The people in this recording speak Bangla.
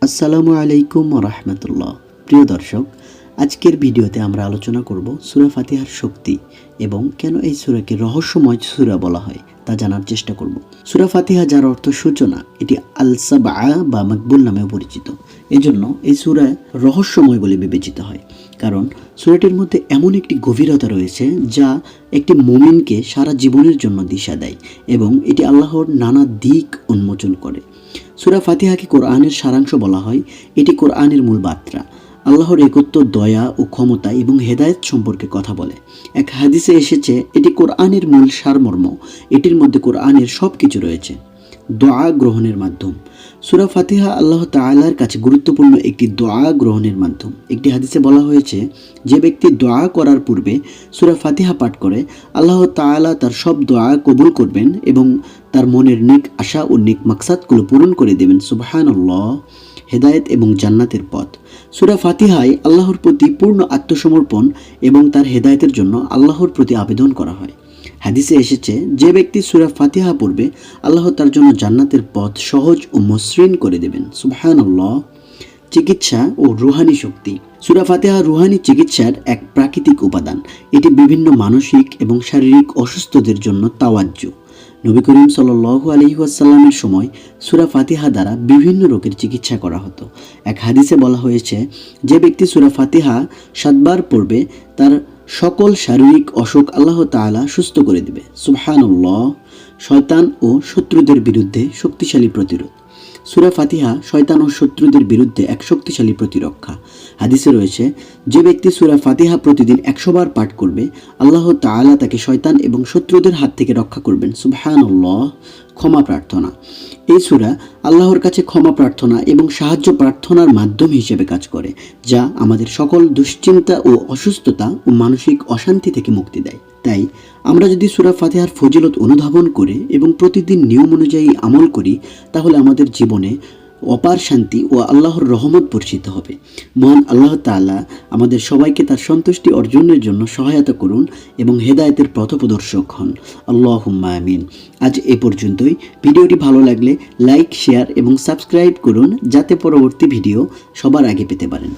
আসসালামু আলাইকুম ওয়া রাহমাতুল্লাহ। প্রিয় দর্শক, আজকের ভিডিওতে আমরা আলোচনা করব সূরা ফাতিহার শক্তি এবং কেন এই সূরাকে রহস্যময় সূরা বলা হয় তা জানার চেষ্টা করব। সূরা ফাতিহা, যার অর্থ সূচনা, এটি আল সাবআ বা মাকবুল নামেও পরিচিত। এজন্য এই সূরা রহস্যময় বলে বিবেচিত হয়, কারণ সূরাটির মধ্যে এমন একটি গভীরতা রয়েছে যা একটি মুমিনকে সারা জীবনের জন্য দিশা দেয় এবং এটি আল্লাহর নানা দিক উন্মোচন করে। সূরা ফাতিহাকে কোরআনের সারাংশ বলা হয়। এটি কোরআনের মূল বার্তা, আল্লাহর একত্ব, দয়া ও ক্ষমতা এবং হেদায়েত সম্পর্কে কথা বলে। এক হাদিসে এসেছে, এটি কোরআনের মূল সারমর্ম। এটির মধ্যে কোরআনের সব কিছু রয়েছে। দোয়া গ্রহণের মাধ্যম। সূরা ফাতিহা আল্লাহ তাআলার কাছে গুরুত্বপূর্ণ একটি দোয়া গ্রহণের মাধ্যম। একটি হাদিসে বলা হয়েছে, যে ব্যক্তি দোয়া করার পূর্বে সূরা ফাতিহা পাঠ করে, আল্লাহ তাআলা তার সব দোয়া কবুল করবেন এবং তার মনের নেক আশা ও নেক মাকসাদগুলো পূরণ করে দেবেন। সুবহানাল্লাহ। হেদায়েত এবং জান্নাতের পথ। সূরা ফাতিহায় আল্লাহর প্রতি পূর্ণ আত্মসমর্পণ এবং তার হেদায়েতের জন্য আল্লাহর প্রতি আবেদন করা হয়। হাদিসে এসেছে, যে ব্যক্তি সূরা ফাতিহা পড়বে, আল্লাহ তার জন্য জান্নাতের পথ সহজ ও মসৃণ করে দেবেন। সুবহানাল্লাহ। চিকিৎসা ও রুহানি শক্তি। সূরা ফাতিহা রুহানি চিকিৎসার এক প্রাকৃতিক উপাদান। এটি বিভিন্ন মানসিক এবং শারীরিক অসুস্থতার জন্য তাওয়াজ্জু। নবী করিম সাল্লাল্লাহু আলাইহি ওয়াসাল্লামের সময় সূরা ফাতিহা দ্বারা বিভিন্ন রোগের চিকিৎসা করা হতো। এক হাদিসে বলা হয়েছে, যে ব্যক্তি সূরা ফাতিহা 7 বার পড়বে, তার সকল শারীরিক অসুখ আল্লাহ তাআলা সুস্থ করে দেবে। সুবহানাল্লাহ। শয়তান ও শত্রুদের বিরুদ্ধে শক্তিশালী প্রতিরোধ। সূরা ফাতিহা শয়তান ও শত্রুদের বিরুদ্ধে এক শক্তিশালী প্রতিরক্ষা। হাদিসে রয়েছে, যে ব্যক্তি সূরা ফাতিহা প্রতিদিন 100 বার পাঠ করবে, আল্লাহ তাআলা তাকে শয়তান এবং শত্রুদের হাত থেকে রক্ষা করবেন। সুবহানাল্লাহ। ক্ষমা প্রার্থনা। এই সূরা আল্লাহর কাছে ক্ষমা প্রার্থনা এবং সাহায্য প্রার্থনার মাধ্যম হিসেবে কাজ করে, যা আমাদের সকল দুশ্চিন্তা ও অসুস্থতা ও মানসিক অশান্তি থেকে মুক্তি দেয়। তাই আমরা যদি সূরা ফাতিহার ফজিলত অনুধাবন করে এবং প্রতিদিন নিয়ম অনুযায়ী আমল করি, তাহলে আমাদের জীবনে অপার শান্তি ও আল্লাহর রহমত বর্ষিত হবে। মহান আল্লাহ তাআলা আমাদের সবাইকে তার সন্তুষ্টি অর্জনের জন্য সহায়তা করুন এবং হেদায়েতের পথপ্রদর্শক হন। আল্লাহুম্মা আমিন। আজ এ পর্যন্তই। ভিডিওটি ভালো লাগলে লাইক, শেয়ার এবং সাবস্ক্রাইব করুন, যাতে পরবর্তী ভিডিও সবার আগে পেতে পারেন।